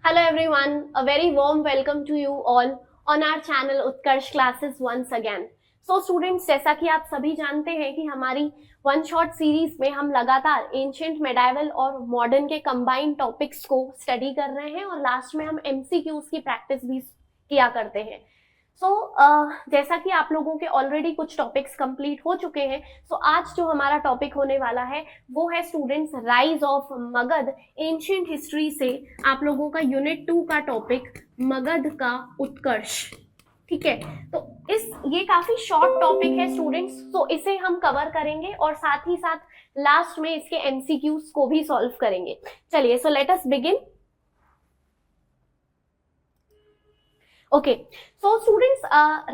Hello everyone, a very warm welcome to you all on our channel Utkarsh classes once again. So students, जैसा कि आप सभी जानते हैं कि हमारी वन शॉट सीरीज में हम लगातार एंशिएंट, मेडाइवल और मॉडर्न के कंबाइंड टॉपिक्स को स्टडी कर रहे हैं और लास्ट में हम एमसीक्यूज की प्रैक्टिस भी किया करते हैं. जैसा कि आप लोगों के ऑलरेडी कुछ टॉपिक्स कंप्लीट हो चुके हैं, आज जो हमारा टॉपिक होने वाला है वो है students rise of Magadh ancient history से आप लोगों का यूनिट 2 का टॉपिक मगध का उत्कर्ष. ठीक है, तो ये काफी शॉर्ट टॉपिक है स्टूडेंट्स, तो इसे हम कवर करेंगे और साथ ही साथ लास्ट में इसके एमसीक्यूज को भी सॉल्व करेंगे. चलिए, so let us begin. Okay, so students,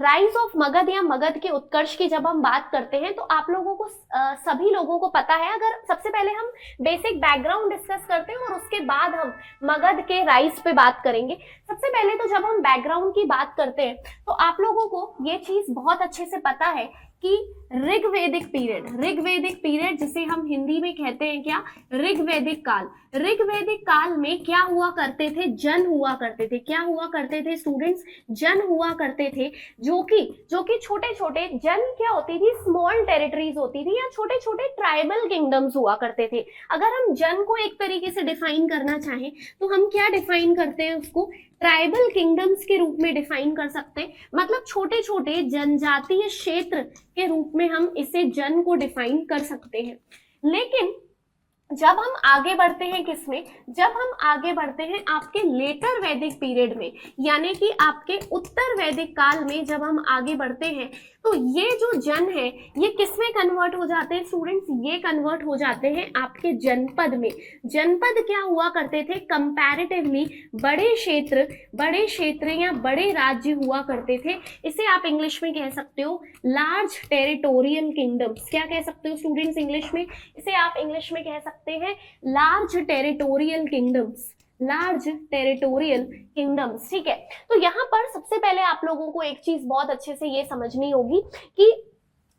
rise of Magadh या मगध के उत्कर्ष की जब हम बात करते हैं तो आप लोगों को सभी लोगों को पता है. अगर सबसे पहले हम बेसिक बैकग्राउंड डिस्कस करते हैं और उसके बाद हम मगध के राइज पे बात करेंगे. सबसे पहले तो जब हम बैकग्राउंड की बात करते हैं तो आप लोगों को ये चीज बहुत अच्छे से पता है कि ऋग्वेदिक पीरियड जिसे हम हिंदी में कहते हैं क्या, ऋग्वेदिक काल में क्या हुआ करते थे, जन हुआ करते थे. क्या हुआ करते थे स्टूडेंट्स? जन हुआ करते थे, जो कि छोटे छोटे जन क्या होती थी, स्मॉल टेरिटरीज होती थी या छोटे छोटे ट्राइबल किंगडम्स हुआ करते थे. अगर हम जन को एक तरीके से डिफाइन करना चाहें तो हम क्या डिफाइन करते हैं उसको, ट्राइबल किंगडम्स के रूप में डिफाइन कर सकते हैं. मतलब छोटे छोटे जनजातीय क्षेत्र के रूप में हम इसे जन को डिफाइन कर सकते हैं. लेकिन जब हम आगे बढ़ते हैं किसमें, जब हम आगे बढ़ते हैं आपके लेटर वैदिक पीरियड में, यानी कि आपके उत्तर वैदिक काल में जब हम आगे बढ़ते हैं तो ये जो जन है ये किसमें कन्वर्ट हो जाते हैं स्टूडेंट्स? ये कन्वर्ट हो जाते हैं आपके जनपद में. जनपद क्या हुआ करते थे? कंपैरेटिवली बड़े क्षेत्र या बड़े राज्य हुआ करते थे. इसे आप इंग्लिश में कह सकते हो लार्ज टेरिटोरियल किंगडम्स. क्या कह सकते हो स्टूडेंट्स इंग्लिश में? इसे आप इंग्लिश में कह सकते हैं लार्ज टेरिटोरियल किंगडम्स. ठीक है, तो यहाँ पर सबसे पहले आप लोगों को एक चीज बहुत अच्छे से ये समझनी होगी कि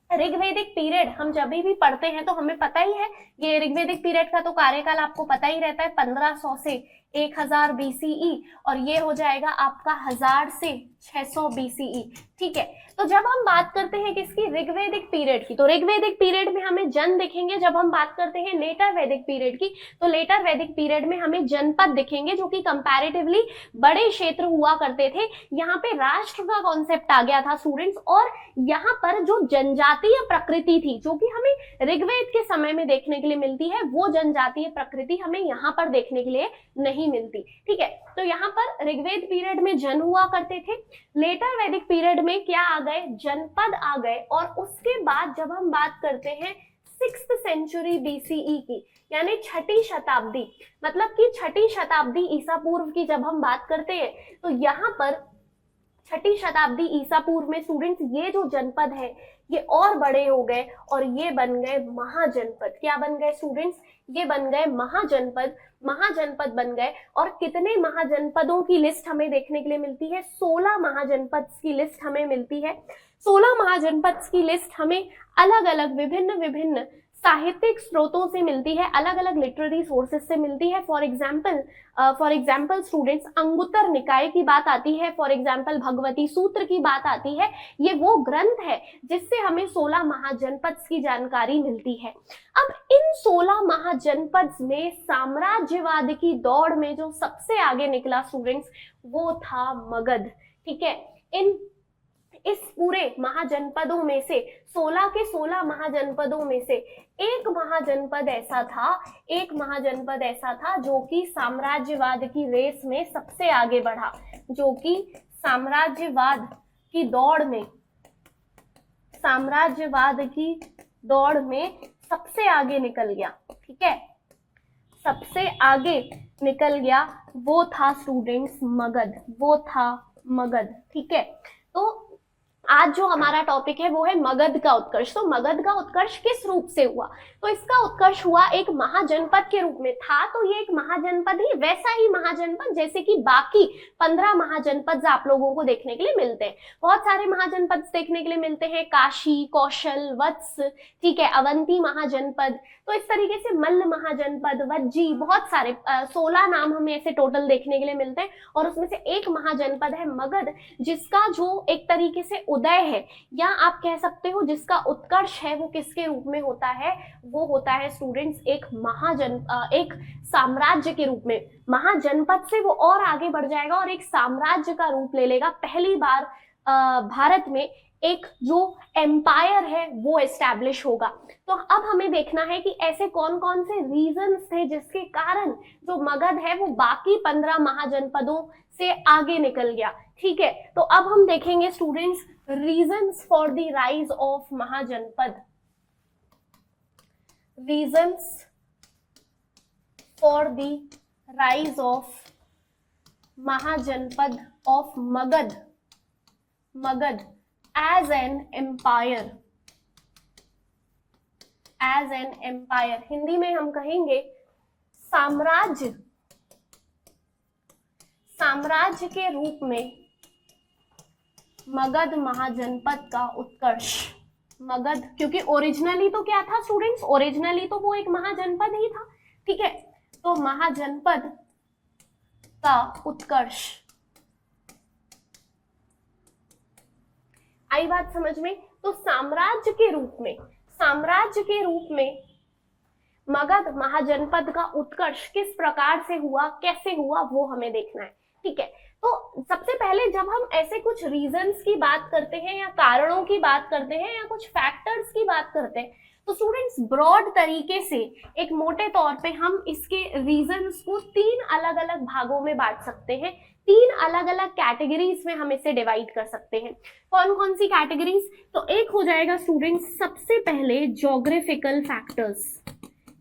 ऋग्वेदिक पीरियड हम जब भी पढ़ते हैं तो हमें पता ही है, ये ऋग्वेदिक पीरियड का तो कार्यकाल आपको पता ही रहता है 1500 से 1000 बीसीई और ये हो जाएगा आपका 1000 से 600 बीसीई. ठीक है, तो जब हम बात करते हैं किसकी, ऋग्वेदिक पीरियड की, तो ऋग्वेदिक पीरियड में हमें जन दिखेंगे. जब हम बात करते हैं लेटर वैदिक पीरियड की तो लेटर वैदिक पीरियड में हमें जनपद दिखेंगे जो कि कंपैरेटिवली बड़े क्षेत्र हुआ करते थे. यहाँ पे राष्ट्र का कॉन्सेप्ट आ गया था स्टूडेंट्स, और यहाँ पर जो जनजातीय प्रकृति थी जो कि हमें ऋग्वेद के समय में देखने के लिए मिलती है, वो जनजातीय प्रकृति हमें यहाँ पर देखने के लिए नहीं मिलती. ठीक है, तो यहाँ पर ऋग्वेद पीरियड में जन हुआ करते थे. लेटर वैदिक पीरियड में क्या आ गए, जनपद आ गए. और उसके बाद जब हम बात करते हैं 6th सेंचुरी बीसीई की, यानी छठी शताब्दी, मतलब कि छठी शताब्दी ईसा पूर्व की जब हम बात करते हैं तो यहाँ पर छठी शताब्दी ईसा पूर्व में स्टूडेंट्स ये जो जनपद है ये और बड़े हो गए और ये बन गए महाजनपद. क्या बन गए स्टूडेंट्स? ये बन गए महाजनपद बन गए. और कितने महाजनपदों की लिस्ट हमें देखने के लिए मिलती है? 16 महाजनपद की लिस्ट हमें मिलती है. 16 महाजनपद की लिस्ट हमें अलग अलग विभिन्न साहित्यिक स्रोतों से मिलती है, अलग अलग लिटरेरी सोर्सेज से मिलती है. फॉर एग्जाम्पल स्टूडेंट्स अंगुत्तर निकाय की बात आती है, फॉर एग्जाम्पल भगवती सूत्र की बात आती है. ये वो ग्रंथ है जिससे हमें 16 महाजनपद की जानकारी मिलती है. अब इन 16 महाजनपद में साम्राज्यवाद की दौड़ में जो सबसे आगे निकला स्टूडेंट्स वो था मगध. ठीक है, इस पूरे महाजनपदों में से 16 के 16 महाजनपदों में से एक महाजनपद ऐसा था जो कि साम्राज्यवाद की रेस में सबसे आगे बढ़ा, जो कि साम्राज्यवाद की दौड़ में सबसे आगे निकल गया. ठीक है, सबसे आगे निकल गया वो था स्टूडेंट्स मगध. ठीक है, तो आज जो हमारा टॉपिक है वो है मगध का उत्कर्ष। तो मगध का उत्कर्ष किस रूप से हुआ? तो इसका उत्कर्ष हुआ एक महाजनपद के रूप में। था तो ये एक महाजनपद ही, वैसा ही महाजनपद जैसे कि बाकी 15 महाजनपद आप लोगों को देखने के लिए मिलते हैं। बहुत सारे महाजनपद देखने के लिए मिलते हैं, काशी, कौशल, वत्स, ठीक है, अवंती महाजनपद। तो इस तरीके से मल्ल महाजनपद, वज्जी, बहुत सारे 16 नाम हमें ऐसे टोटल देखने के लिए मिलते हैं। और उसमें से एक महाजनपद है मगध, जिसका जो एक तरीके से उदय है, या आप कह सकते हो जिसका उत्कर्ष है, वो किसके रूप में होता है? वो होता है स्टूडेंट्स एक साम्राज्य के रूप में। महाजनपद से वो और आगे बढ़ जाएगा और एक साम्राज्य का रूप ले लेगा। पहली बार भारत में एक जो एम्पायर है वो एस्टैब्लिश होगा। तो अब हमें देखना है कि ऐसे कौन कौन से रीजंस थे जिसके कारण जो मगध है वो बाकी 15 महाजनपदों से आगे निकल गया। ठीक है, तो अब हम देखेंगे students reasons for the rise of Mahajanapada. Reasons for the rise of Mahajanapada of Magadha as an empire, Hindi में हम कहेंगे साम्राज्य के रूप में मगध महाजनपद का उत्कर्ष। मगध, क्योंकि ओरिजिनली तो क्या था स्टूडेंट्स? ओरिजिनली तो वो एक महाजनपद ही था। ठीक है, तो महाजनपद का उत्कर्ष। आई बात समझ में? तो साम्राज्य के रूप में मगध महाजनपद का उत्कर्ष किस प्रकार से हुआ, कैसे हुआ, वो हमें देखना है। ठीक है, तो सबसे पहले जब हम ऐसे कुछ रीजंस की बात करते हैं या कारणों की बात करते हैं या कुछ फैक्टर्स की बात करते हैं, तो स्टूडेंट्स ब्रॉड तरीके से एक मोटे तौर पे हम इसके रीजंस को 3 अलग अलग भागों में बांट सकते हैं। 3 अलग अलग कैटेगरीज में हम इसे डिवाइड कर सकते हैं। कौन कौन सी कैटेगरीज? तो एक हो जाएगा स्टूडेंट्स सबसे पहले ज्योग्राफिकल फैक्टर्स।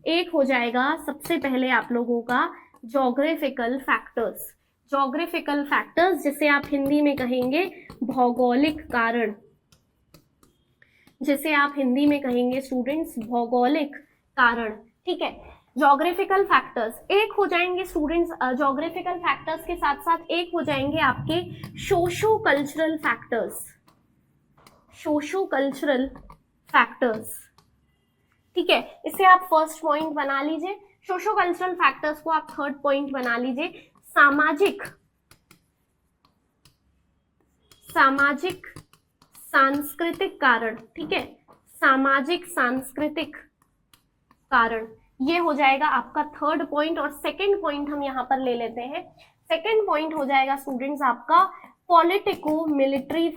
एक हो जाएगा सबसे पहले आप लोगों का ज्योग्राफिकल फैक्टर्स, जिसे आप हिंदी में कहेंगे भौगोलिक कारण, जिसे आप हिंदी में कहेंगे स्टूडेंट्स भौगोलिक कारण। ठीक है, ज्योग्राफिकल फैक्टर्स एक हो जाएंगे स्टूडेंट्स। ज्योग्राफिकल फैक्टर्स के साथ साथ एक हो जाएंगे आपके सोशो कल्चरल फैक्टर्स। ठीक है, इसे आप फर्स्ट पॉइंट बना लीजिए। सोशो कल्चरल फैक्टर्स को आप थर्ड पॉइंट बना लीजिए। सामाजिक सांस्कृतिक कारण। ठीक है, सामाजिक सांस्कृतिक कारण, ये हो जाएगा आपका थर्ड पॉइंट। और सेकंड पॉइंट हम यहां पर ले लेते हैं। सेकंड पॉइंट हो जाएगा स्टूडेंट्स आपका पॉलिटिको मिलिट्री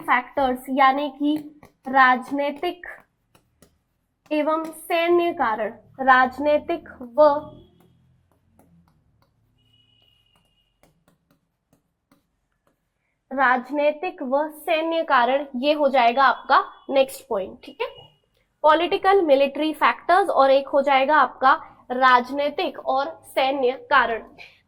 फैक्टर्स, यानी कि राजनीतिक एवं सैन्य कारण। राजनीतिक व सैन्य कारण, ये हो जाएगा आपका नेक्स्ट पॉइंट। ठीक है, पॉलिटिकल मिलिट्री फैक्टर्स और एक हो जाएगा आपका राजनीतिक और सैन्य कारण।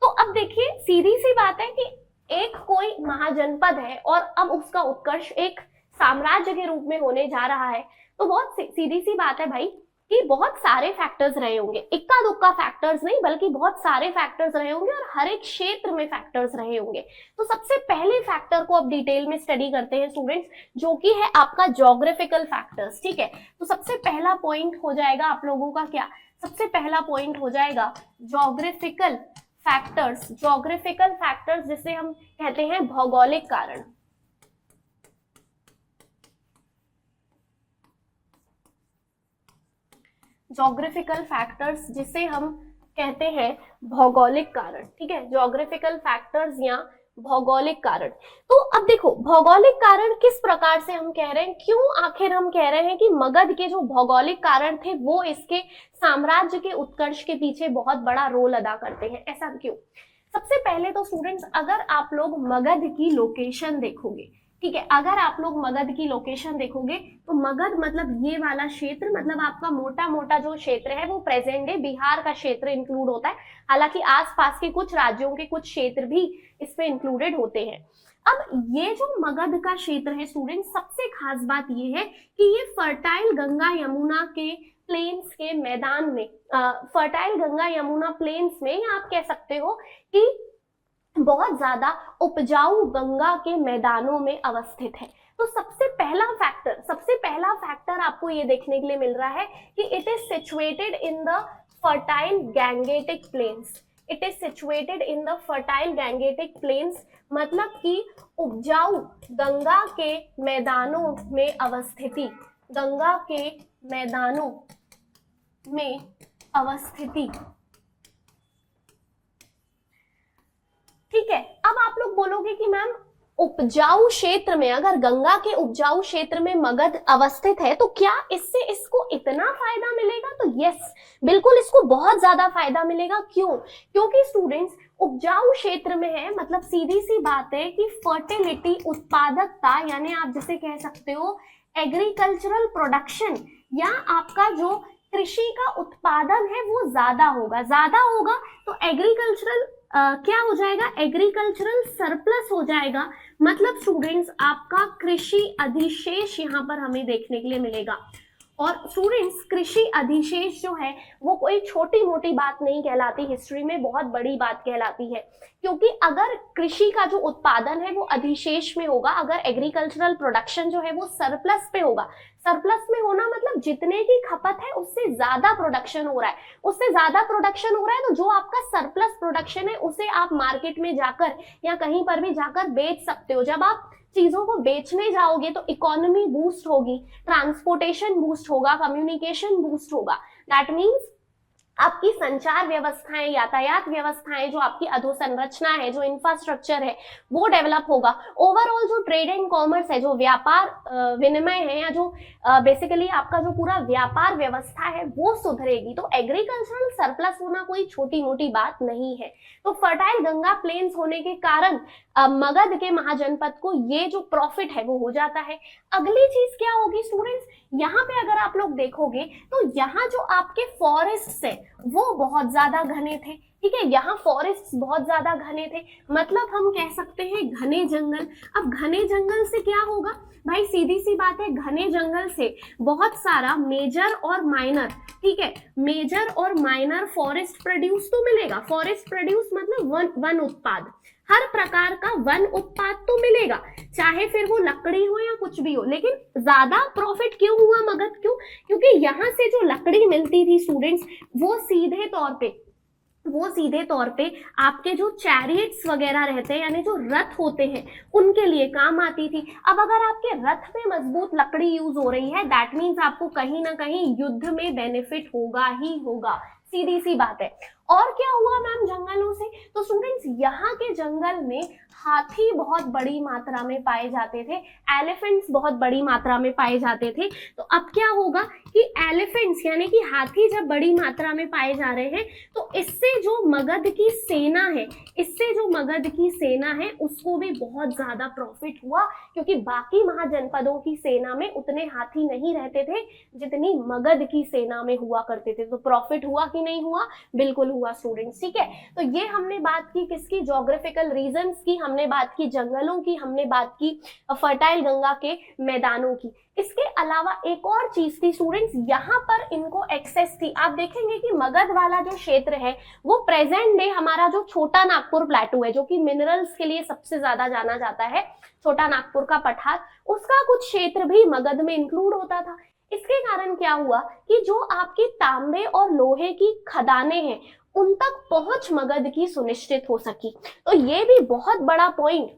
तो अब देखिए सीधी सी बात है कि एक कोई महाजनपद है और अब उसका उत्कर्ष एक साम्राज्य के रूप में होने जा रहा है, तो बहुत सीधी सी बात है भाई कि बहुत सारे फैक्टर्स रहे होंगे। इक्का दुक्का फैक्टर्स नहीं, बल्कि बहुत सारे फैक्टर्स रहे होंगे और हर एक क्षेत्र में फैक्टर्स रहे होंगे। तो सबसे पहले फैक्टर को अब डिटेल में स्टडी करते हैं स्टूडेंट्स, जो कि है आपका ज्योग्राफिकल फैक्टर्स। ठीक है, तो सबसे पहला पॉइंट हो जाएगा आप लोगों का क्या? सबसे पहला पॉइंट हो जाएगा ज्योग्राफिकल फैक्टर्स, जिसे हम कहते हैं भौगोलिक कारण। ज्योग्राफिकल फैक्टर्स जिसे हम कहते हैं भौगोलिक कारण। ठीक है, ज्योग्राफिकल फैक्टर्स या भौगोलिक कारण। तो अब देखो भौगोलिक कारण किस प्रकार से हम कह रहे हैं, क्यों आखिर हम कह रहे हैं कि मगध के जो भौगोलिक कारण थे वो इसके साम्राज्य के उत्कर्ष के पीछे बहुत बड़ा रोल अदा करते हैं, ऐसा क्यों? सबसे पहले तो स्टूडेंट्स अगर आप लोग मगध की लोकेशन देखोगे, ठीक है, अगर आप लोग मगध की लोकेशन देखोगे तो मगध मतलब ये वाला क्षेत्र, मतलब आपका मोटा मोटा जो क्षेत्र है वो प्रेजेंट डे बिहार का क्षेत्र इंक्लूड होता है। हालांकि आसपास के कुछ राज्यों के कुछ क्षेत्र भी इसमें इंक्लूडेड होते हैं। अब ये जो मगध का क्षेत्र है स्टूडेंट, सबसे खास बात ये है कि ये फर्टाइल गंगा यमुना के प्लेन्स के मैदान में, फर्टाइल गंगा यमुना प्लेन्स में, या आप कह सकते हो कि बहुत ज्यादा उपजाऊ गंगा के मैदानों में अवस्थित है। तो सबसे पहला फैक्टर आपको ये देखने के लिए मिल रहा है कि it is situated in the fertile Gangetic plains. It is situated in the fertile Gangetic plains, मतलब कि उपजाऊ गंगा के मैदानों में अवस्थिति, गंगा के मैदानों में अवस्थिति। ठीक है, अब आप लोग बोलोगे कि मैम उपजाऊ क्षेत्र में, अगर गंगा के उपजाऊ क्षेत्र में मगध अवस्थित है तो क्या इससे इसको इतना फायदा मिलेगा? तो यस, बिल्कुल इसको बहुत ज्यादा फायदा मिलेगा। क्यों? क्योंकि स्टूडेंट्स उपजाऊ क्षेत्र में है, मतलब सीधी सी बात है कि फर्टिलिटी, उत्पादकता, यानी आप जिसे कह सकते हो एग्रीकल्चरल प्रोडक्शन, या आपका जो कृषि का उत्पादन है वो ज्यादा होगा तो एग्रीकल्चरल क्या हो जाएगा? एग्रीकल्चरल सरप्लस हो जाएगा। मतलब स्टूडेंट्स आपका कृषि अधिशेष यहाँ पर हमें देखने के लिए मिलेगा। और स्टूडेंट्स कृषि अधिशेष जो है वो कोई छोटी मोटी बात नहीं कहलाती, हिस्ट्री में बहुत बड़ी बात कहलाती है। क्योंकि अगर कृषि का जो उत्पादन है वो अधिशेष में होगा, अगर एग्रीकल्चरल प्रोडक्शन जो है वो सरप्लस पे होगा, सरप्लस में होना मतलब जितने की खपत है उससे ज्यादा प्रोडक्शन हो रहा है, तो जो आपका सरप्लस प्रोडक्शन है उसे आप मार्केट में जाकर या कहीं पर भी जाकर बेच सकते हो। जब आप चीजों को बेचने जाओगे तो इकोनॉमी बूस्ट होगी, ट्रांसपोर्टेशन बूस्ट होगा, कम्युनिकेशन बूस्ट होगा। दैट मीन्स आपकी संचार व्यवस्थाएं, यातायात व्यवस्थाएं, जो आपकी अधोसंरचना है, जो इंफ्रास्ट्रक्चर है वो डेवलप होगा। ओवरऑल जो ट्रेड एंड कॉमर्स है, जो व्यापार विनिमय है, या जो बेसिकली आपका जो पूरा व्यापार व्यवस्था है वो सुधरेगी। तो एग्रीकल्चरल सरप्लस होना कोई छोटी मोटी बात नहीं है। तो फर्टाइल गंगा प्लेन्स होने के कारण मगध के महाजनपद को ये जो प्रॉफिट है वो हो जाता है। अगली चीज क्या होगी स्टूडेंट्स, यहाँ पे अगर आप लोग देखोगे तो यहाँ जो आपके फॉरेस्ट है वो बहुत ज्यादा घने थे। ठीक है, यहाँ फॉरेस्ट बहुत ज्यादा घने थे, मतलब हम कह सकते हैं घने जंगल। अब घने जंगल से क्या होगा भाई? सीधी सी बात है, घने जंगल से बहुत सारा मेजर और माइनर, ठीक है, मेजर और माइनर फॉरेस्ट प्रोड्यूस तो मिलेगा। फॉरेस्ट प्रोड्यूस मतलब वन उत्पाद, हर प्रकार का वन उत्पाद तो मिलेगा, चाहे फिर वो लकड़ी हो या कुछ भी हो। लेकिन ज्यादा प्रॉफिट क्यों हुआ मगध? क्योंकि यहाँ से जो लकड़ी मिलती थी स्टूडेंट्स वो सीधे तौर पे आपके जो चैरियट्स वगैरह रहते हैं, यानी जो रथ होते हैं, उनके लिए काम आती थी। अब अगर आपके रथ में मजबूत लकड़ी यूज हो रही है, दैट मीन्स आपको कहीं ना कहीं युद्ध में बेनिफिट होगा ही होगा, सीधी सी बात है। और क्या हुआ मैम जंगलों से? तो स्टूडेंट्स यहाँ के जंगल में हाथी बहुत बड़ी मात्रा में पाए जाते थे, एलिफेंट्स बहुत बड़ी मात्रा में पाए जाते थे। तो अब क्या होगा कि एलिफेंट्स यानी कि हाथी जब बड़ी मात्रा में पाए जा रहे हैं तो इससे जो मगध की सेना है उसको भी बहुत ज्यादा प्रॉफिट हुआ, क्योंकि बाकी महाजनपदों की सेना में उतने हाथी नहीं रहते थे जितनी मगध की सेना में हुआ करते थे। तो प्रॉफिट हुआ कि नहीं हुआ? बिल्कुल हुआ स्टूडेंट्स। ठीक है, तो ये हमने बात की किसकी? ज्योग्राफिकल रीजंस की, हमने बात की जंगलों की, हमने बात की फर्टाइल गंगा के मैदानों की। इसके अलावा एक और चीज थी स्टूडेंट्स, यहाँ पर इनको एक्सेस थी। आप देखेंगे कि मगध वाला जो क्षेत्र है वो प्रेजेंट डे हमारा जो छोटा नागपुर प्लेटू है, जो कि मिनरल्स के लिए सबसे ज्यादा जाना जाता है, छोटा नागपुर का पठार, उसका कुछ क्षेत्र भी मगध में इंक्लूड होता था। इसके कारण क्या हुआ कि जो आपकी तांबे और लोहे की खदानें हैं उन तक पहुंच मगध की सुनिश्चित हो सकी। तो ये भी बहुत बड़ा पॉइंट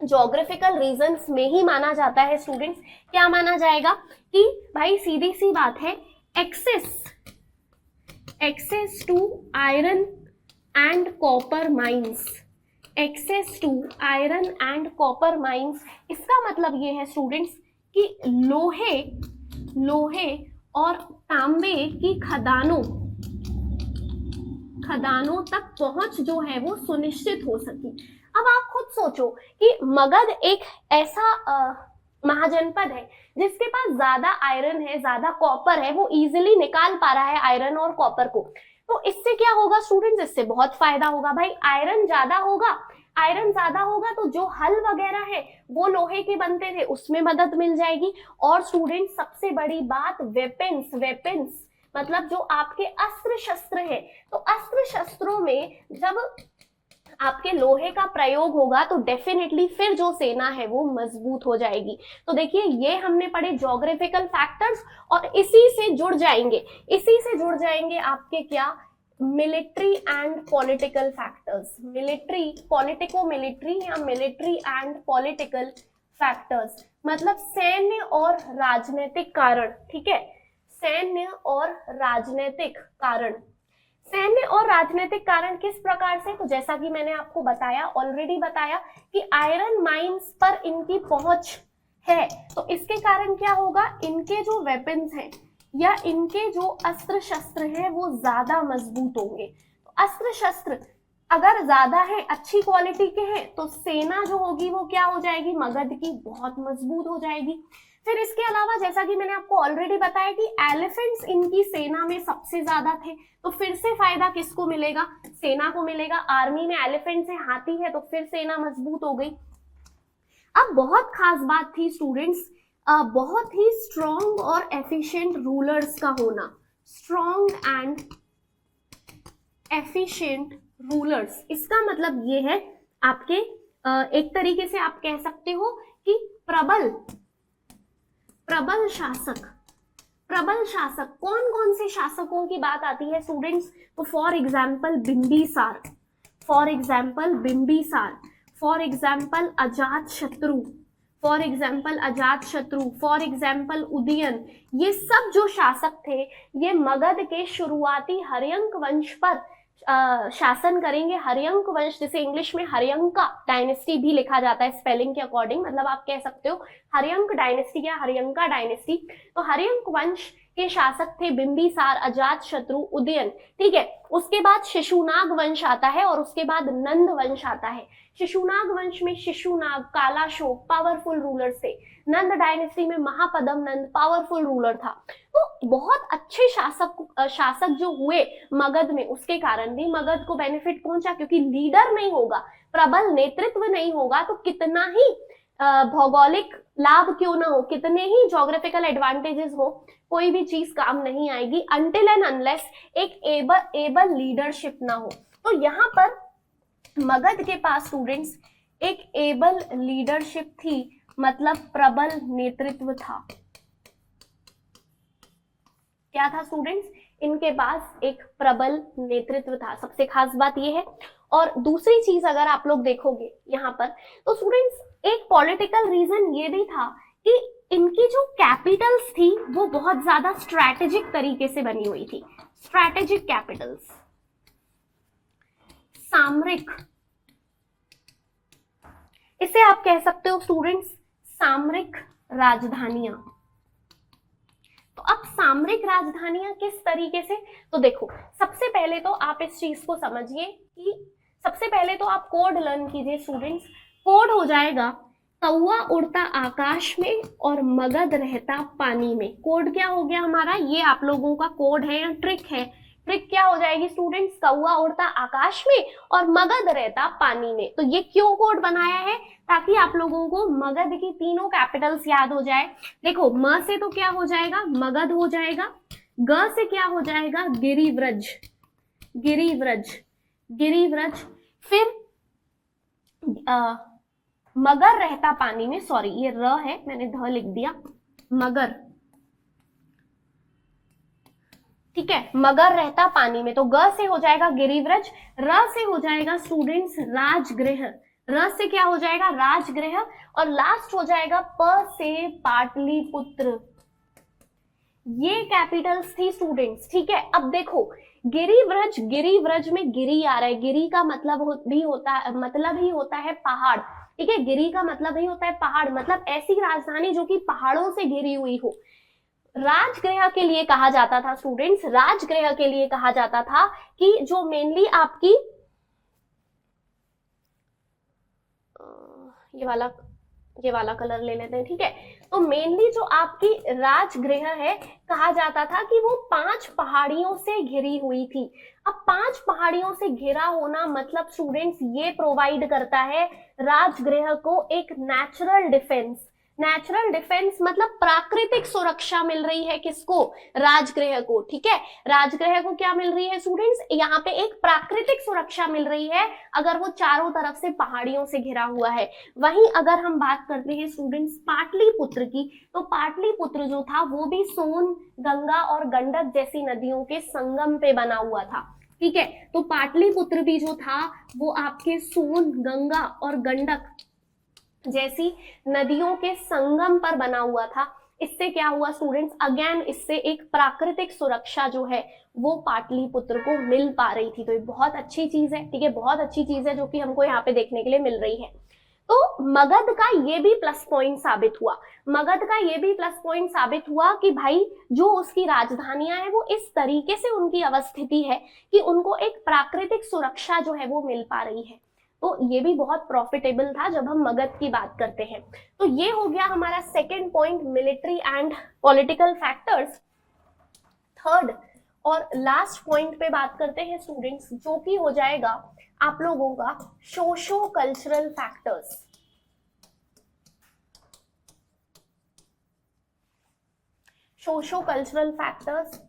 ज्योग्राफिकल रीजंस में ही माना जाता है स्टूडेंट्स। क्या माना जाएगा कि भाई सीधी सी बात है, access to iron and copper mines, access to iron and copper mines. इसका मतलब ये है स्टूडेंट्स कि लोहे और तांबे की खदानों तक पहुंच जो है वो सुनिश्चित हो सकी। अब आप खुद सोचो कि मगध एक ऐसा महाजनपद है जिसके पास ज्यादा आयरन है, ज्यादा कॉपर है, वो इजीली निकाल पा रहा है आयरन और कॉपर को। तो इससे क्या होगा स्टूडेंट्स, इससे बहुत फायदा होगा भाई। आयरन ज्यादा होगा, आयरन ज्यादा होगा तो जो हल वगैरह है वो लोहे के बनते थे, उसमें मदद मिल जाएगी। और स्टूडेंट्स सबसे बड़ी बात, वेपन्स, वेपन्स मतलब जो आपके अस्त्र शस्त्र है, तो अस्त्र शस्त्रों में जब आपके लोहे का प्रयोग होगा तो डेफिनेटली फिर जो सेना है वो मजबूत हो जाएगी। तो देखिए ये हमने पढ़े ज्योग्राफिकल फैक्टर्स, और इसी से जुड़ जाएंगे आपके क्या, military and political factors. Military, politico military या मिलिट्री एंड पॉलिटिकल फैक्टर्स मतलब सैन्य और राजनीतिक कारण। ठीक है, सैन्य और राजनीतिक कारण। सैन्य और राजनीतिक कारण किस प्रकार से, तो जैसा कि मैंने आपको बताया, ऑलरेडी बताया कि आयरन माइंस पर इनकी पहुंच है, तो इसके कारण क्या होगा, इनके जो वेपन्स हैं या इनके जो अस्त्र शस्त्र हैं वो ज्यादा मजबूत होंगे। तो अस्त्र शस्त्र अगर ज्यादा है, अच्छी क्वालिटी के हैं, तो सेना जो होगी वो क्या हो जाएगी, मगध की बहुत मजबूत हो जाएगी। फिर इसके अलावा जैसा कि मैंने आपको ऑलरेडी बताया कि एलिफेंट्स इनकी सेना में सबसे ज्यादा थे, तो फिर से फायदा किसको मिलेगा, सेना को मिलेगा। आर्मी में एलिफेंट्स है, हाथी है, तो फिर सेना मजबूत हो गई। अब बहुत खास बात थी स्टूडेंट्स, बहुत ही स्ट्रॉन्ग और एफिशिएंट रूलर्स का होना। स्ट्रॉन्ग एंड एफिशिएंट रूलर्स, इसका मतलब ये है आपके एक तरीके से आप कह सकते हो कि प्रबल शासक। प्रबल शासक कौन कौन से शासकों की बात आती है स्टूडेंट्स, तो for example Bimbisara, for example Bimbisara, for example Ajatashatru, for example Ajatashatru, for example Udayan. ये सब जो शासक थे ये मगध के शुरुआती हर्यंक वंश पर शासन करेंगे। हर्यंक वंश, जिसे इंग्लिश में हर्यंका डायनेस्टी भी लिखा जाता है स्पेलिंग के अकॉर्डिंग, मतलब आप कह सकते हो हर्यंक डायनेस्टी या हर्यंका डायनेस्टी। तो हर्यंक वंश के शासक थे बिंबिसार, अजातशत्रु, उदयन। ठीक है, उसके बाद शिशुनाग वंश आता है और उसके बाद नंद वंश आता है। शिशुनाग वंश में शिशुनाग, कालाशोक पावरफुल रूलर थे। नंद डायनेस्टी में महापदम नंद पावरफुल रूलर था। तो बहुत अच्छे शासक जो हुए मगध में, उसके कारण भी मगध को बेनिफिट पहुंचा, क्योंकि लीडर नहीं होगा, प्रबल नेतृत्व नहीं होगा, तो कितना ही भौगोलिक लाभ क्यों ना हो, कितने ही ज्योग्राफिकल एडवांटेजेस हो, कोई भी चीज काम नहीं आएगी अनटिल एंड अनलेस एक एबल लीडरशिप ना हो। तो यहाँ पर मगध के पास स्टूडेंट्स एक एबल लीडरशिप थी, मतलब प्रबल नेतृत्व था। क्या था स्टूडेंट्स, इनके पास एक प्रबल नेतृत्व था, सबसे खास बात यह है। और दूसरी चीज अगर आप लोग देखोगे यहाँ पर, तो स्टूडेंट्स एक पॉलिटिकल रीजन ये भी था कि इनकी जो कैपिटल्स थी वो बहुत ज्यादा स्ट्रैटेजिक तरीके से बनी हुई थी। स्ट्रैटेजिक कैपिटल्स, सामरिक, इसे आप कह सकते हो स्टूडेंट्स सामरिक राजधानियां। तो अब सामरिक राजधानियां किस तरीके से, तो देखो सबसे पहले तो आप इस चीज को समझिए कि सबसे पहले तो आप कोड लर्न कीजिए स्टूडेंट्स। कोड हो जाएगा कौवा उड़ता आकाश में और मगध रहता पानी में। कोड क्या हो गया हमारा, ये आप लोगों का कोड है या ट्रिक है। ट्रिक क्या हो जाएगी स्टूडेंट्स, कौवा उड़ता आकाश में और मगध रहता पानी में। तो ये क्यों कोड बनाया है, ताकि आप लोगों को मगध की तीनों कैपिटल्स याद हो जाए। देखो म से तो क्या हो जाएगा, मगध हो जाएगा। ग से क्या हो जाएगा, गिरिव्रज, गिरिव्रज, गिरिव्रज। फिर मगर रहता पानी में, सॉरी ये र है, मैंने ध लिख दिया, मगर। ठीक है, मगर रहता पानी में, तो ग से हो जाएगा गिरिव्रज, र से हो जाएगा स्टूडेंट्स राजगृह, र से क्या हो जाएगा, राजगृह, और लास्ट हो जाएगा प से पाटलिपुत्र। ये कैपिटल्स थी स्टूडेंट्स। ठीक है, अब देखो गिरिव्रज, गिरिव्रज में गिरी आ रहा है, गिरी का मतलब ही होता है पहाड़। ठीक है, गिरी का मतलब ही होता है पहाड़, मतलब ऐसी राजधानी जो कि पहाड़ों से घिरी हुई हो। राजगृह के लिए कहा जाता था स्टूडेंट्स, राजगृह के लिए कहा जाता था कि जो मेनली आपकी ये वाला कलर ले लेते हैं, ठीक है। तो मेनली जो आपकी राजगृह है, कहा जाता था कि वो 5 पहाड़ियों से घिरी हुई थी। अब 5 पहाड़ियों से घिरा होना मतलब स्टूडेंट्स ये प्रोवाइड करता है राजगृह को एक नेचुरल डिफेंस। नेचुरल डिफेंस मतलब प्राकृतिक सुरक्षा मिल रही है किसको? राजगृह को, ठीक है। राजगृह को क्या मिल रही है स्टूडेंट्स? यहाँ पे एक प्राकृतिक सुरक्षा मिल रही है अगर वो चारों तरफ से पहाड़ियों से घिरा हुआ है। वहीं अगर हम बात करते हैं स्टूडेंट्स पाटलिपुत्र की, तो पाटलिपुत्र जो था वो भी सोन, गंगा और गंडक जैसी नदियों के संगम पे बना हुआ था, ठीक है। तो पाटलिपुत्र भी जो था वो आपके सोन, गंगा और गंडक जैसी नदियों के संगम पर बना हुआ था। इससे क्या हुआ स्टूडेंट्स? अगेन इससे एक प्राकृतिक सुरक्षा जो है वो पाटलिपुत्र को मिल पा रही थी। तो ये बहुत अच्छी चीज है, ठीक है, बहुत अच्छी चीज है जो कि हमको यहाँ पे देखने के लिए मिल रही है। तो मगध का ये भी प्लस पॉइंट साबित हुआ, मगध का ये भी प्लस पॉइंट साबित हुआ कि भाई जो उसकी राजधानियां हैं वो इस तरीके से उनकी अवस्थिति है कि उनको एक प्राकृतिक सुरक्षा जो है वो मिल पा रही है। तो ये भी बहुत प्रॉफिटेबल था जब हम मगध की बात करते हैं। तो ये हो गया हमारा second point, military and political factors. Third और लास्ट पॉइंट पे बात करते हैं स्टूडेंट्स, जो कि हो जाएगा आप लोगों का socio cultural factors. Socio cultural factors,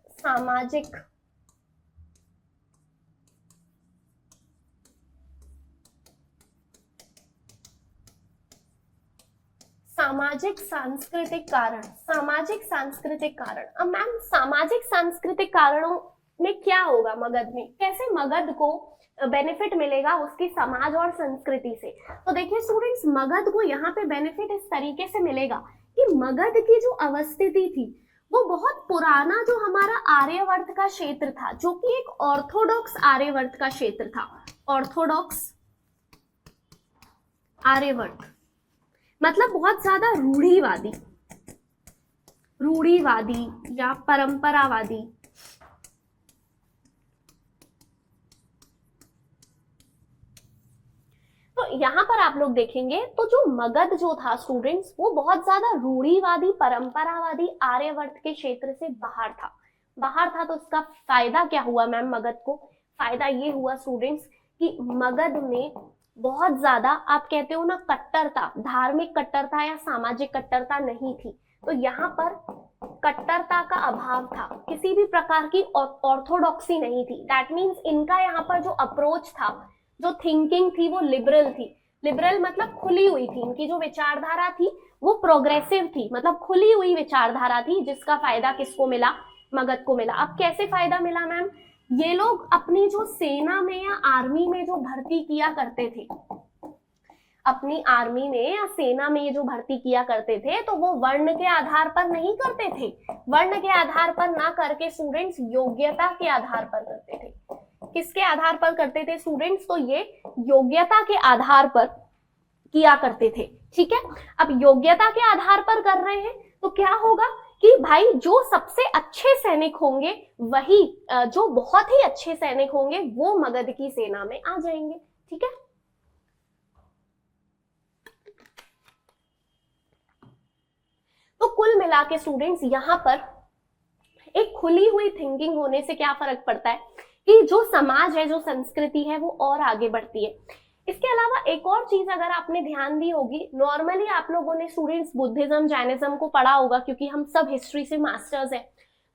सामाजिक सांस्कृतिक कारण, सामाजिक सांस्कृतिक कारण। अब मैम सामाजिक सांस्कृतिक कारणों में क्या होगा मगध में? कैसे मगध को बेनिफिट मिलेगा उसकी समाज और संस्कृति से? तो देखिए स्टूडेंट्स, मगध को यहाँ पे बेनिफिट इस तरीके से मिलेगा कि मगध की जो अवस्थिति थी वो बहुत पुराना जो हमारा आर्यवर्त का क्षेत्र था, जो कि एक ऑर्थोडॉक्स आर्यवर्त का क्षेत्र था। ऑर्थोडॉक्स आर्यवर्त मतलब बहुत ज्यादा रूढ़ीवादी या परंपरावादी। तो यहाँ पर आप लोग देखेंगे तो जो मगध जो था स्टूडेंट्स वो बहुत ज्यादा रूढ़ीवादी, परंपरावादी आर्यवर्त के क्षेत्र से बाहर था। तो इसका फायदा क्या हुआ मैम मगध को? फायदा ये हुआ स्टूडेंट्स कि मगध में बहुत ज्यादा आप कहते हो ना कट्टरता, धार्मिक कट्टरता या सामाजिक कट्टरता नहीं थी। तो यहाँ पर कट्टरता का अभाव था, किसी भी प्रकार की ऑर्थोडॉक्सी नहीं थी। दैट मीन्स इनका यहाँ पर जो अप्रोच था, जो थिंकिंग थी वो लिबरल थी। लिबरल मतलब खुली हुई थी, इनकी जो विचारधारा थी वो प्रोग्रेसिव थी, मतलब खुली हुई विचारधारा थी, जिसका फायदा किसको मिला? मगध को मिला। अब कैसे फायदा मिला मैम? ये लोग अपनी जो सेना में या आर्मी में जो भर्ती किया करते थे, अपनी आर्मी में या सेना में ये जो भर्ती किया करते थे, तो वो वर्ण के आधार पर नहीं करते थे। वर्ण के आधार पर ना करके स्टूडेंट्स योग्यता के आधार पर करते थे। किसके आधार पर करते थे स्टूडेंट्स? तो ये योग्यता के आधार पर किया करते थे, ठीक है। अब योग्यता के आधार पर कर रहे हैं तो क्या होगा कि भाई जो सबसे अच्छे सैनिक होंगे वही जो बहुत ही अच्छे सैनिक होंगे वो मगध की सेना में आ जाएंगे, ठीक है। तो कुल मिला के स्टूडेंट्स यहाँ पर एक खुली हुई थिंकिंग होने से क्या फर्क पड़ता है कि जो समाज है, जो संस्कृति है वो और आगे बढ़ती है। इसके अलावा एक और चीज अगर आपने ध्यान दी होगी, नॉर्मली आप लोगों ने स्टूडेंट्स बुद्धिज्म, जैनिज्म को पढ़ा होगा क्योंकि हम सब हिस्ट्री से मास्टर्स हैं,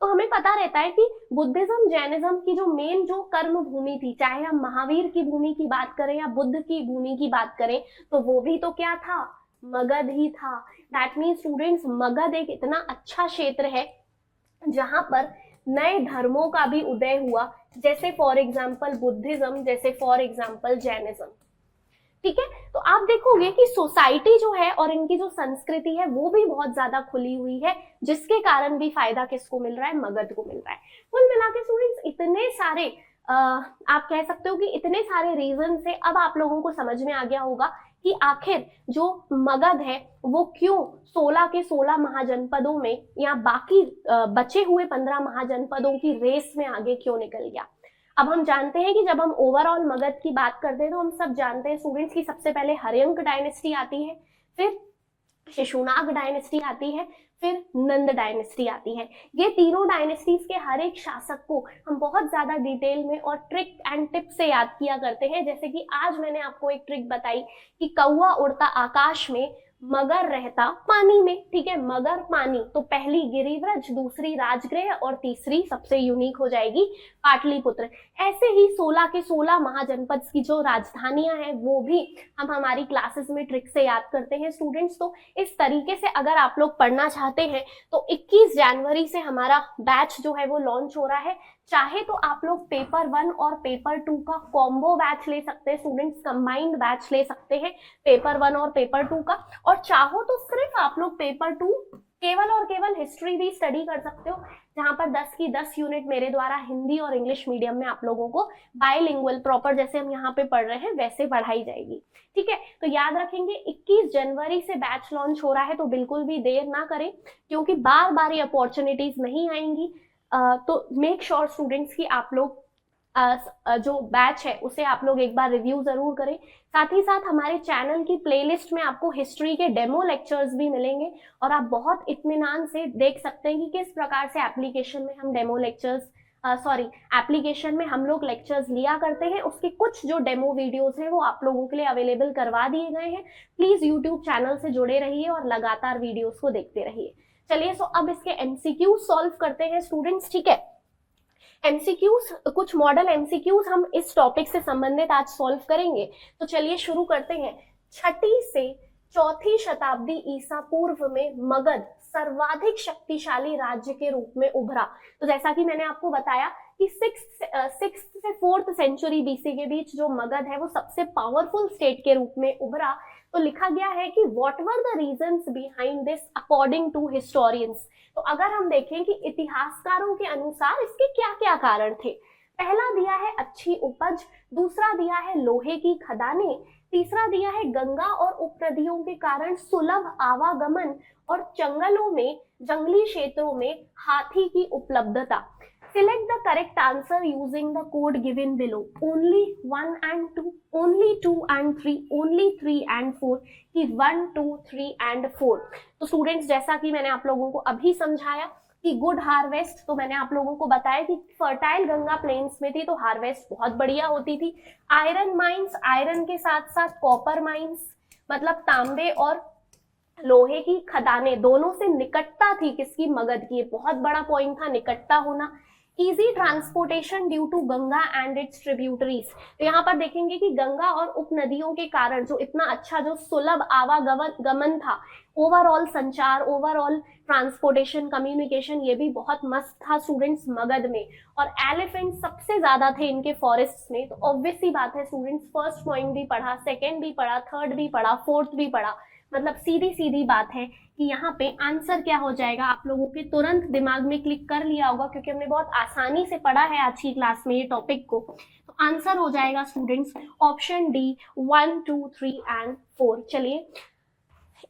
तो हमें पता रहता है कि बुद्धिज्म, जैनिज्म की जो मेन जो कर्म भूमि थी, चाहे हम महावीर की भूमि की बात करें या बुद्ध की भूमि की बात करें, तो वो भी तो क्या था? मगध ही था। दैट मीन्स स्टूडेंट्स मगध एक इतना अच्छा क्षेत्र है जहां पर नए धर्मों का भी उदय हुआ, जैसे फॉर एग्जाम्पल बुद्धिज्म, जैसे फॉर एग्जाम्पल जैनिज्म, ठीक है। तो आप देखोगे कि सोसाइटी जो है और इनकी जो संस्कृति है वो भी बहुत ज्यादा खुली हुई है, जिसके कारण भी फायदा किसको मिल रहा है? मगध को मिल रहा है। कुल मिला के स्टूडेंट्स इतने सारे आप कह सकते हो कि इतने सारे रीजन से अब आप लोगों को समझ में आ गया होगा कि आखिर जो मगध है वो क्यों 16 के 16 महाजनपदों में या बाकी बचे हुए 15 महाजनपदों की रेस में आगे क्यों निकल गया। अब हम जानते हैं कि जब हम ओवरऑल मगध की बात करते हैं तो हम सब जानते हैं स्टूडेंट्स की सबसे पहले हर्यंक डायनेस्टी आती है, फिर शिशुनाग डायनेस्टी आती है, फिर नंद डायनेस्टी आती है। ये तीनों डायनेस्टीज के हर एक शासक को हम बहुत ज्यादा डिटेल में और ट्रिक एंड टिप से याद किया करते हैं। जैसे कि आज मैंने आपको एक ट्रिक बताई कि कौवा उड़ता आकाश में, मगर रहता पानी में। ठीक है, मगर पानी, तो पहली गिरिव्रज, दूसरी राजगृह और तीसरी सबसे यूनिक हो जाएगी पाटलिपुत्र। ऐसे ही 16 के 16 महाजनपद की जो राजधानियां हैं वो भी हम हमारी क्लासेस में ट्रिक से याद करते हैं स्टूडेंट्स। तो इस तरीके से अगर आप लोग पढ़ना चाहते हैं तो 21 जनवरी से हमारा बैच जो है वो लॉन्च हो रहा है। चाहे तो आप लोग पेपर 1 और पेपर 2 का कॉम्बो बैच ले सकते हैं स्टूडेंट्स, कंबाइंड बैच ले सकते हैं पेपर 1 और पेपर 2 का, और चाहो तो सिर्फ आप लोग पेपर 2 केवल और केवल हिस्ट्री भी स्टडी कर सकते हो, जहां पर 10 की 10 यूनिट मेरे द्वारा हिंदी और इंग्लिश मीडियम में आप लोगों को बाइलिंगुअल प्रॉपर जैसे हम यहाँ पे पढ़ रहे हैं वैसे पढ़ाई जाएगी। ठीक है, तो याद रखेंगे 21 जनवरी से बैच लॉन्च हो रहा है, तो बिल्कुल भी देर ना करें क्योंकि बार बार ये अपॉर्चुनिटीज नहीं आएंगी। तो मेक श्योर स्टूडेंट्स की आप लोग जो बैच है उसे आप लोग एक बार रिव्यू जरूर करें। साथ ही साथ हमारे चैनल की प्लेलिस्ट में आपको हिस्ट्री के डेमो लेक्चर्स भी मिलेंगे और आप बहुत इत्मीनान से देख सकते हैं कि किस प्रकार से एप्लीकेशन में हम डेमो लेक्चर्स एप्लीकेशन में हम लोग लेक्चर्स लिया करते हैं। उसके कुछ जो डेमो वीडियोस हैं वो आप लोगों के लिए अवेलेबल करवा दिए गए हैं। प्लीज यूट्यूब चैनल से जुड़े रहिए और लगातार वीडियोस को देखते रहिए। चलिए, सो अब इसके एमसीक्यूज सॉल्व करते हैं स्टूडेंट्स। ठीक है, एमसीक्यूज, कुछ मॉडल एमसीक्यूज हम इस टॉपिक से संबंधित आज सॉल्व करेंगे। तो चलिए शुरू करते हैं। 6ठी से 4ठी शताब्दी ईसा पूर्व में मगध सर्वाधिक शक्तिशाली राज्य के रूप में उभरा। तो जैसा कि मैंने आपको बताया कि 6th से 4th सेंचुरी बीसी के बीच जो मगध है वो सबसे पावरफुल स्टेट के रूप में उभरा। तो लिखा गया है कि what were the reasons behind this according to historians. तो अगर हम देखें कि इतिहासकारों के अनुसार इसके क्या क्या कारण थे। पहला दिया है अच्छी उपज, दूसरा दिया है लोहे की खदानें, तीसरा दिया है गंगा और उपनदियों के कारण सुलभ आवागमन और जंगलों में, जंगली क्षेत्रों में हाथी की उपलब्धता। Select the correct answer using the code given below. Only 1 and 2, only 2 and 3, only 3 and 4 कि 1, 2, 3 and 4। तो स्टूडेंट्स जैसा कि मैंने आप लोगों को अभी समझाया कि गुड हार्वेस्ट, तो मैंने आप लोगों को बताया कि फर्टाइल गंगा प्लेन्स में थी तो हार्वेस्ट बहुत बढ़िया होती थी। आयरन माइंस, आयरन के साथ साथ कॉपर माइंस मतलब तांबे और लोहे की खदानें, दोनों से निकटता थी किसकी, मगध की। बहुत बड़ा पॉइंट था निकटता होना। Easy transportation due to Ganga and its tributaries. तो यहाँ पर देखेंगे कि गंगा और उपनदियों के कारण जो इतना अच्छा जो सुलभ आवागमन था, ओवरऑल संचार, ओवरऑल ट्रांसपोर्टेशन, कम्युनिकेशन, ये भी बहुत मस्त था स्टूडेंट्स मगध में। और एलिफेंट सबसे ज्यादा थे इनके फॉरेस्ट में। तो ऑब्वियस सी बात है स्टूडेंट्स, फर्स्ट पॉइंट भी पढ़ा, सेकेंड भी पढ़ा, थर्ड भी पढ़ा, फोर्थ भी पढ़ा, मतलब सीधी सीधी बात है कि यहाँ पे आंसर क्या हो जाएगा आप लोगों के तुरंत दिमाग में क्लिक कर लिया होगा क्योंकि हमने बहुत आसानी से पढ़ा है आज की क्लास में ये टॉपिक को। तो आंसर हो जाएगा स्टूडेंट्स ऑप्शन डी 1, 2, 3 एंड 4। चलिए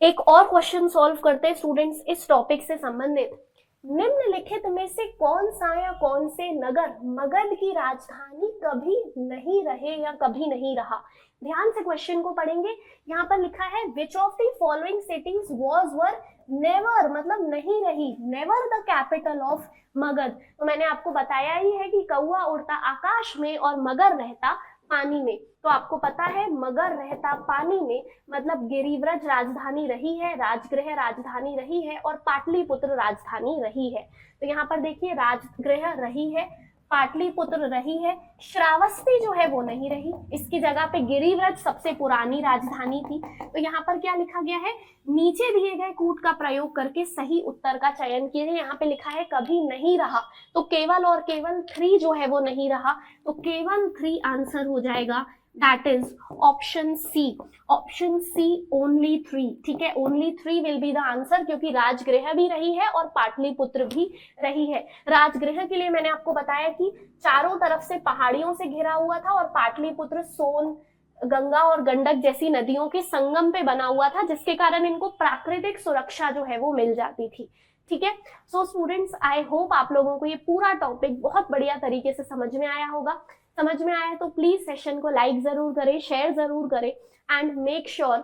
एक और क्वेश्चन सॉल्व करते हैं स्टूडेंट्स इस टॉपिक से संबंधित। निम्नलिखित में से कौन सा या कौन से नगर मगध की राजधानी कभी नहीं रहे या कभी नहीं रहा। ध्यान से क्वेश्चन को पढ़ेंगे। यहाँ पर लिखा है which of the following cities was were never, मतलब नहीं रही, never the capital of Magadh. तो मैंने आपको बताया ही है कि कौवा उड़ता आकाश में और मगर रहता पानी में। तो आपको पता है मगर रहता पानी में मतलब गिरिव्रज राजधानी रही है, राजगृह राजधानी रही है और पाटलिपुत्र राजधानी रही है। तो यहाँ पर देखिए राजगृह रही है, पाटलिपुत्र रही है, श्रावस्ती जो है वो नहीं रही, इसकी जगह पे गिरिव्रज सबसे पुरानी राजधानी थी। तो यहाँ पर क्या लिखा गया है, नीचे दिए गए कूट का प्रयोग करके सही उत्तर का चयन कीजिए। यहाँ पे लिखा है कभी नहीं रहा, तो केवल और केवल 3 जो है वो नहीं रहा, तो केवल 3 आंसर हो जाएगा, that is option C. Option C only 3। ठीक है, only 3 will be the answer क्योंकि राजगृह भी रही है और पाटलिपुत्र भी रही है। राजगृह के लिए मैंने आपको बताया कि चारों तरफ से पहाड़ियों से घिरा हुआ था और पाटलिपुत्र सोन, गंगा और गंडक जैसी नदियों के संगम पे बना हुआ था जिसके कारण इनको प्राकृतिक सुरक्षा जो है वो मिल जाती थी। ठीक है। सो स्टूडेंट्स, आई होप आप लोगों को ये पूरा टॉपिक बहुत बढ़िया तरीके से समझ में आया होगा। समझ में आया है तो प्लीज सेशन को लाइक जरूर करें, शेयर जरूर करें, एंड मेक श्योर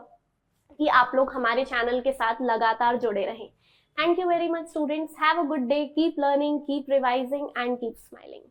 कि आप लोग हमारे चैनल के साथ लगातार जुड़े रहें। Thank you very much students, have a good day, keep learning, keep revising and keep smiling.